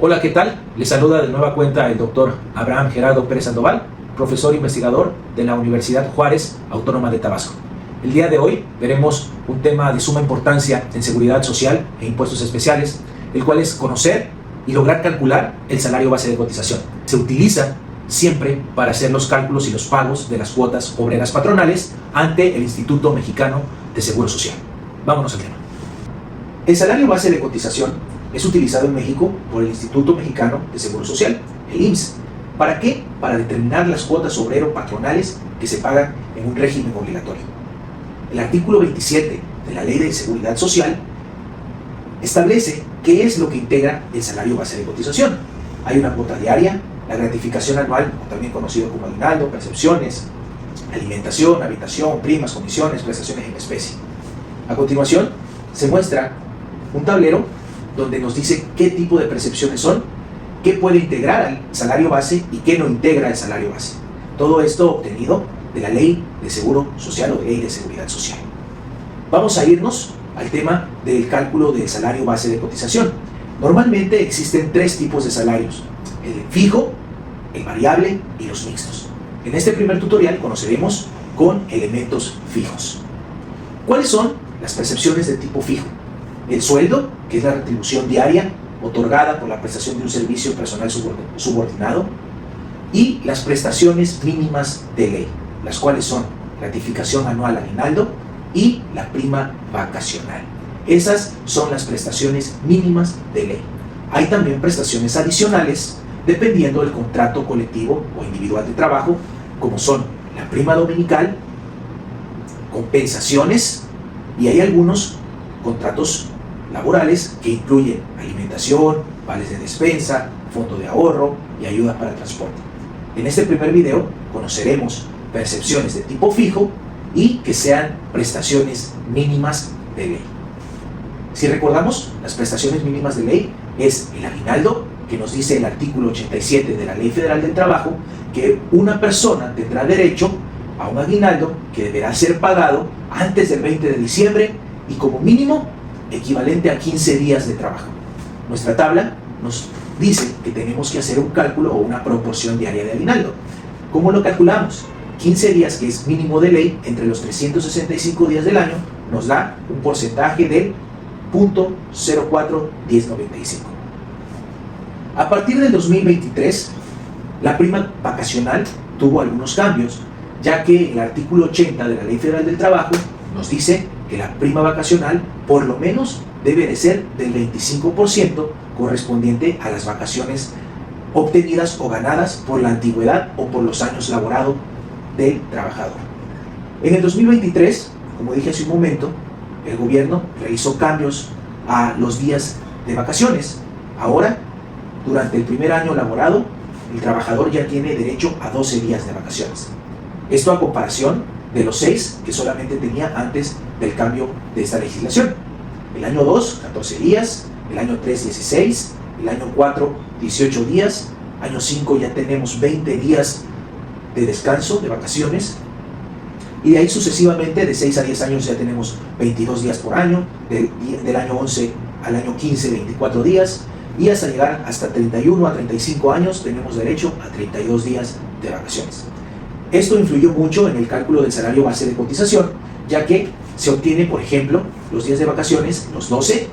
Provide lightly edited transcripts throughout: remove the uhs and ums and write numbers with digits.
Hola, ¿qué tal? Les saluda de nueva cuenta el doctor Abraham Gerardo Pérez Sandoval, profesor investigador de la Universidad Juárez Autónoma de Tabasco. El día de hoy veremos un tema de suma importancia en seguridad social e impuestos especiales, el cual es conocer y lograr calcular el salario base de cotización. Se utiliza siempre para hacer los cálculos y los pagos de las cuotas obreras patronales ante el Instituto Mexicano de Seguro Social. Vámonos al tema. El salario base de cotización es utilizado en México por el Instituto Mexicano de Seguro Social, el IMSS. ¿Para qué? Para determinar las cuotas obrero-patronales que se pagan en un régimen obligatorio. El artículo 27 de la Ley de Seguridad Social establece qué es lo que integra el salario base de cotización. Hay una cuota diaria, la gratificación anual, o también conocido como aguinaldo, percepciones, alimentación, habitación, primas, comisiones, prestaciones en especie. A continuación, se muestra un tablero donde nos dice qué tipo de percepciones son, qué puede integrar al salario base y qué no integra al salario base. Todo esto obtenido de la Ley de Seguro Social o de Ley de Seguridad Social. Vamos a irnos al tema del cálculo del salario base de cotización. Normalmente existen tres tipos de salarios: el fijo, el variable y los mixtos. En este primer tutorial conoceremos con elementos fijos. ¿Cuáles son las percepciones de tipo fijo? El sueldo, que es la retribución diaria otorgada por la prestación de un servicio personal subordinado, y las prestaciones mínimas de ley, las cuales son gratificación anual aguinaldo y la prima vacacional. Esas son las prestaciones mínimas de ley. Hay también prestaciones adicionales dependiendo del contrato colectivo o individual de trabajo, como son la prima dominical, compensaciones, y hay algunos contratos laborales que incluyen alimentación, vales de despensa, fondo de ahorro y ayuda para transporte. En este primer video conoceremos percepciones de tipo fijo y que sean prestaciones mínimas de ley. Si recordamos, las prestaciones mínimas de ley es el aguinaldo, que nos dice el artículo 87 de la Ley Federal del Trabajo que una persona tendrá derecho a un aguinaldo que deberá ser pagado antes del 20 de diciembre y como mínimo equivalente a 15 días de trabajo. Nuestra tabla nos dice que tenemos que hacer un cálculo o una proporción diaria de aguinaldo. ¿Cómo lo calculamos? 15 días, que es mínimo de ley, entre los 365 días del año, nos da un porcentaje del 0.041095. A partir del 2023, la prima vacacional tuvo algunos cambios, ya que el artículo 80 de la Ley Federal del Trabajo nos dice que la prima vacacional por lo menos debe de ser del 25% correspondiente a las vacaciones obtenidas o ganadas por la antigüedad o por los años laborados del trabajador. En el 2023, como dije hace un momento, el gobierno realizó cambios a los días de vacaciones. Ahora, durante el primer año laborado, el trabajador ya tiene derecho a 12 días de vacaciones. Esto a comparación de los 6 que solamente tenía antes del cambio de esta legislación. El año 2, 14 días, el año 3, 16, el año 4, 18 días, año 5 ya tenemos 20 días de descanso, de vacaciones, y de ahí sucesivamente, de 6 a 10 años ya tenemos 22 días por año, del año 11 al año 15, 24 días, y hasta llegar hasta 31 a 35 años tenemos derecho a 32 días de vacaciones. Esto influyó mucho en el cálculo del salario base de cotización, ya que se obtiene, por ejemplo, los días de vacaciones, los 12,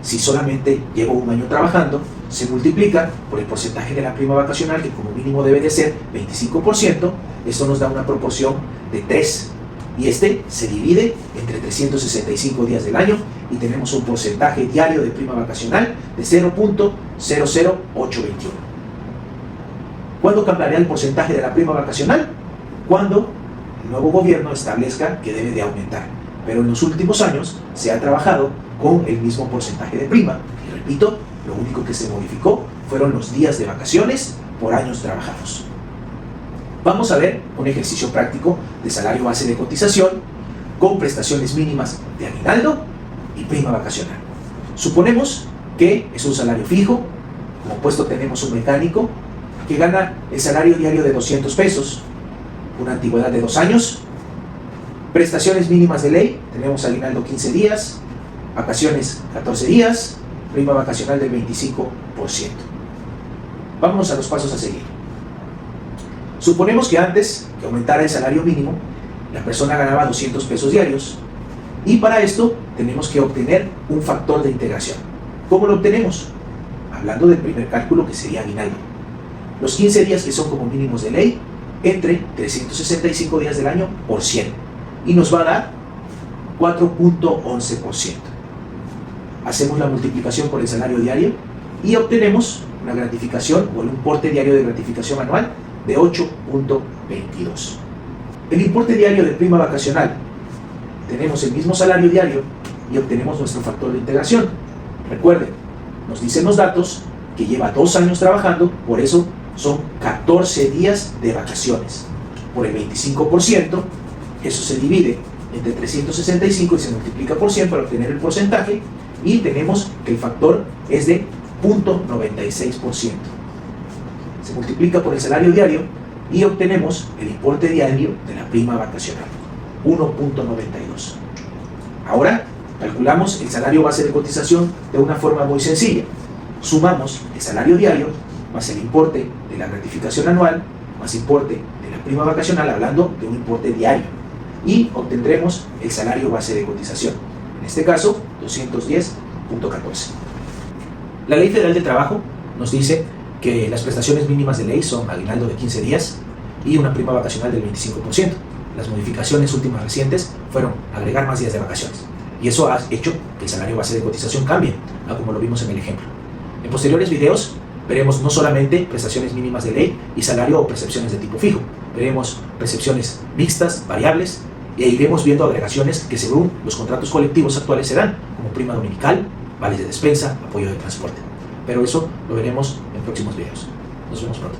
si solamente llevo un año trabajando, se multiplica por el porcentaje de la prima vacacional, que como mínimo debe de ser 25%, esto nos da una proporción de 3, y este se divide entre 365 días del año, y tenemos un porcentaje diario de prima vacacional de 0.00821. ¿Cuándo cambiará el porcentaje de la prima vacacional? Cuando el nuevo gobierno establezca que debe de aumentar. Pero en los últimos años se ha trabajado con el mismo porcentaje de prima. Y repito, lo único que se modificó fueron los días de vacaciones por años trabajados. Vamos a ver un ejercicio práctico de salario base de cotización con prestaciones mínimas de aguinaldo y prima vacacional. Suponemos que es un salario fijo. Como puesto tenemos un mecánico que gana el salario diario de 200 pesos, una antigüedad de 2 años, prestaciones mínimas de ley, tenemos aguinaldo 15 días, vacaciones 14 días, prima vacacional del 25%. Vámonos a los pasos a seguir. Suponemos que antes que aumentara el salario mínimo, la persona ganaba 200 pesos diarios, y para esto tenemos que obtener un factor de integración. ¿Cómo lo obtenemos? Hablando del primer cálculo, que sería aguinaldo. Los 15 días que son como mínimos de ley, entre 365 días del año por 100, y nos va a dar 4.11%. Hacemos la multiplicación por el salario diario y obtenemos una gratificación o el importe diario de gratificación anual de 8.22. El importe diario de prima vacacional, tenemos el mismo salario diario y obtenemos nuestro factor de integración. Recuerden, nos dicen los datos que lleva 2 años trabajando, por eso son 14 días de vacaciones. Por el 25%, eso se divide entre 365 y se multiplica por 100 para obtener el porcentaje, y tenemos que el factor es de 0.96%. Se multiplica por el salario diario y obtenemos el importe diario de la prima vacacional, 1.92. Ahora calculamos el salario base de cotización de una forma muy sencilla. Sumamos el salario diario más el importe de la gratificación anual más importe de la prima vacacional, hablando de un importe diario, y obtendremos el salario base de cotización, en este caso 210.14. La Ley Federal del Trabajo nos dice que las prestaciones mínimas de ley son aguinaldo de 15 días y una prima vacacional del 25%. Las modificaciones últimas recientes fueron agregar más días de vacaciones, y eso ha hecho que el salario base de cotización cambie, como lo vimos en el ejemplo. En posteriores videos veremos no solamente prestaciones mínimas de ley y salario o percepciones de tipo fijo, veremos percepciones mixtas, variables, e iremos viendo agregaciones que según los contratos colectivos actuales se dan, como prima dominical, vales de despensa, apoyo de transporte. Pero eso lo veremos en próximos videos. Nos vemos pronto.